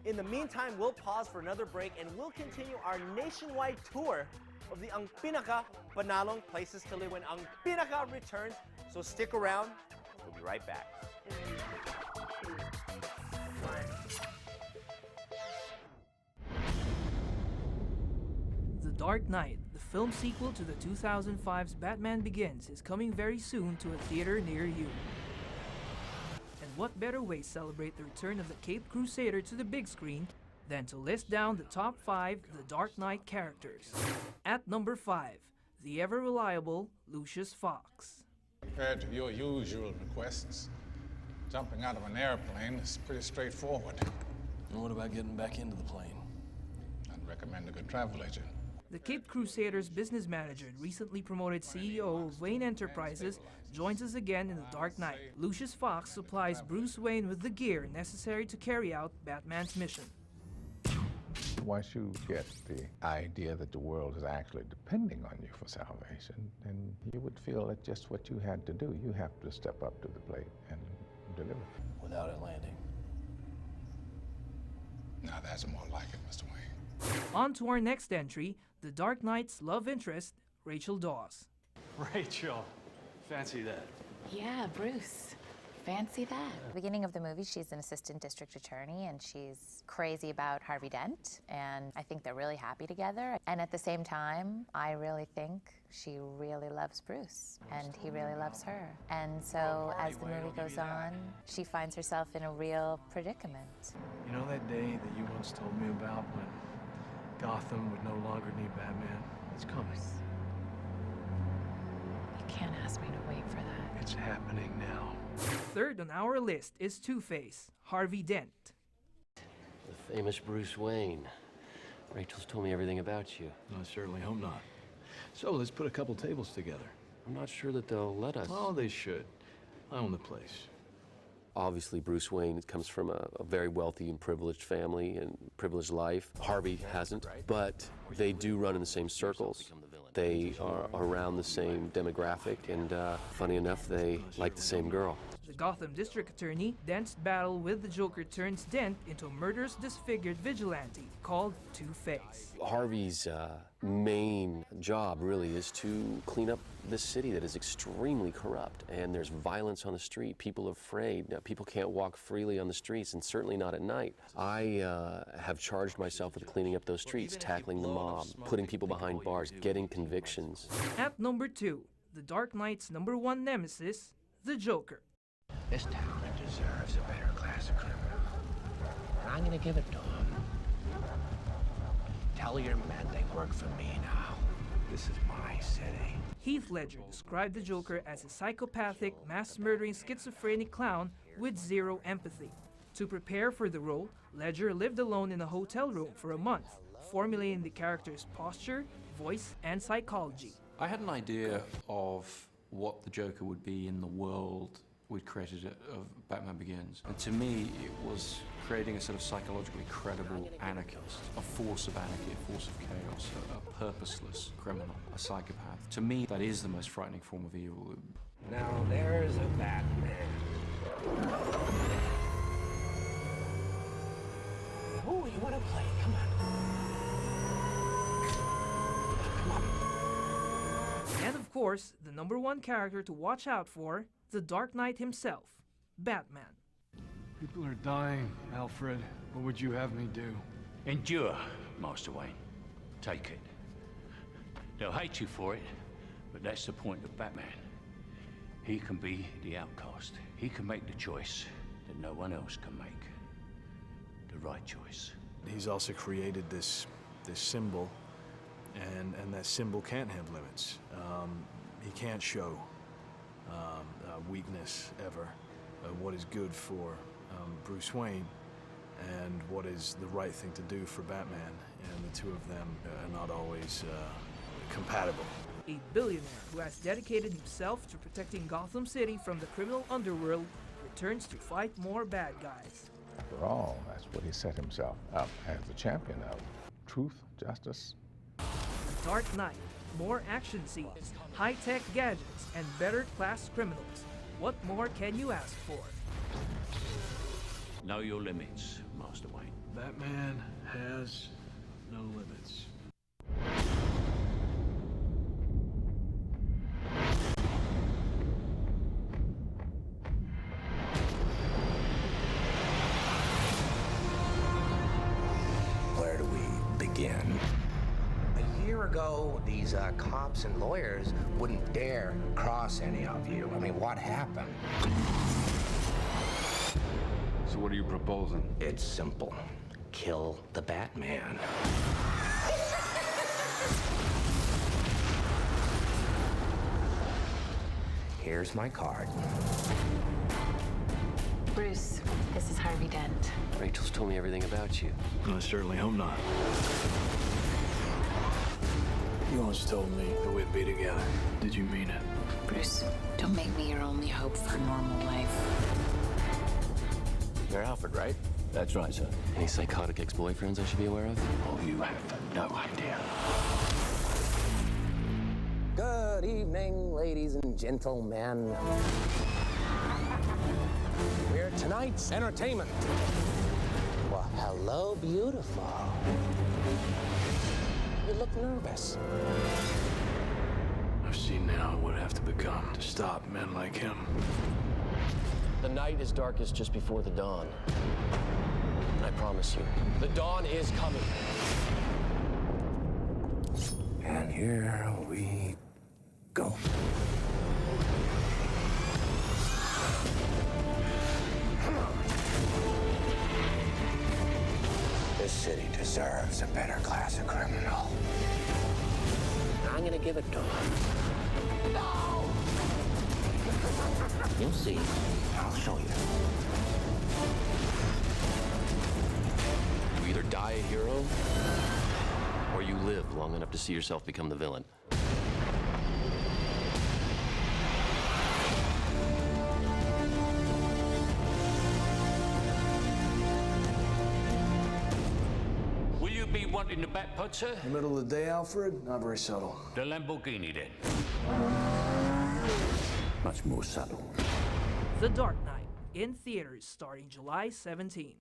In the meantime, we'll pause for another break and we'll continue our nationwide tour of the Ang Pinaka Panalong Places to Live when Ang Pinaka returns. So stick around. We'll be right back. The Dark Knight, the film sequel to the 2005's Batman Begins, is coming very soon to a theater near you. And what better way to celebrate the return of the Caped Crusader to the big screen than to list down the top 5 The Dark Knight characters. At number 5, the ever-reliable Lucius Fox. Compared to your usual requests, jumping out of an airplane is pretty straightforward. And what about getting back into the plane? I'd recommend a good travel agent. The Caped Crusader's business manager and recently promoted CEO of Wayne Enterprises joins us again in The Dark Knight. Lucius Fox supplies Bruce Wayne with the gear necessary to carry out Batman's mission. Once you get the idea that the world is actually depending on you for salvation, then you would feel that just what you had to do, you have to step up to the plate and deliver. Without it landing. Now that's more like it, Mr. Wayne. On to our next entry, the Dark Knight's love interest, Rachel Dawes. Rachel, fancy that. Yeah, Bruce. Fancy that. At the beginning of the movie, she's an assistant district attorney and she's crazy about Harvey Dent, and I think they're really happy together. And at the same time, I really think she really loves Bruce and he really loves her. And so as the movie goes on, she finds herself in a real predicament. You know that day that you once told me about when Gotham would no longer need Batman? It's coming. You can't ask me to wait for that. It's happening now. Third on our list is Two-Face, Harvey Dent. The famous Bruce Wayne. Rachel's told me everything about you. I certainly hope not. So let's put a couple tables together. I'm not sure that they'll let us. Oh, they should. I own the place. Obviously, Bruce Wayne comes from a very wealthy and privileged family and privileged life. Harvey hasn't, but they do run in the same circles. They are around the same demographic, and funny enough, they like the same girl. The Gotham District Attorney, Dent's battle with the Joker turns Dent into a murderous, disfigured vigilante called Two-Face. Harvey's main job really is to clean up this city that is extremely corrupt, and there's violence on the street. People are afraid. Now, people can't walk freely on the streets, and certainly not at night. I have charged myself with cleaning up those streets, tackling the mob, putting people behind bars, getting convictions. At number 2, the Dark Knight's #1 nemesis, the Joker. This town deserves a better class of criminal. And I'm gonna give it to them. Tell your men they work for me now. This is my city. Heath Ledger described the Joker as a psychopathic, mass-murdering schizophrenic clown with zero empathy. To prepare for the role, Ledger lived alone in a hotel room for a month, formulating the character's posture, voice, and psychology. I had an idea of what the Joker would be in the world we'd created of Batman Begins. And to me, it was creating a sort of psychologically credible anarchist, a force of anarchy, a force of chaos, a purposeless criminal, a psychopath. To me, that is the most frightening form of evil. Now there's a Batman. Who you want to play? Come on. Come on. And of course, the #1 character to watch out for, the Dark Knight himself, Batman. People are dying, Alfred. What would you have me do? Endure, Master Wayne. Take it. They'll hate you for it, but that's the point of Batman. He can be the outcast. He can make the choice that no one else can make. The right choice. He's also created this symbol, and that symbol can't have limits. He can't show weakness ever. What is good for Bruce Wayne and what is the right thing to do for Batman, and the two of them are not always compatible. A billionaire who has dedicated himself to protecting Gotham City from the criminal underworld returns to fight more bad guys. After all, that's what he set himself up as the champion of. Truth, justice. The Dark Knight, more action scenes, high-tech gadgets, and better class criminals. What more can you ask for? Know your limits. Master Wayne. Batman has no limits. Where do we begin? A year ago, these cops and lawyers wouldn't dare cross any of you. I mean, what happened? So what are you proposing? It's simple. Kill the Batman. Here's my card. Bruce, this is Harvey Dent. Rachel's told me everything about you. I certainly hope not. You once told me that we'd be together. Did you mean it? Bruce, don't make me your only hope for a normal life. You're Alfred, right? That's right, sir. Any psychotic ex-boyfriends I should be aware of? Oh, you have no idea. Good evening, ladies and gentlemen. We're tonight's entertainment. Well, hello, beautiful. You look nervous. I've seen now what it would have to become to stop men like him. The night is darkest just before the dawn. I promise you, the dawn is coming. And here we go. This city deserves a better class of criminal. I'm gonna give it to him. No! You'll see. I'll show you. You either die a hero, or you live long enough to see yourself become the villain. Will you be wanting the Batpod, sir? In the middle of the day, Alfred? Not very subtle. The Lamborghini, then. Much more subtle. The Dark Knight, in theaters starting July 17.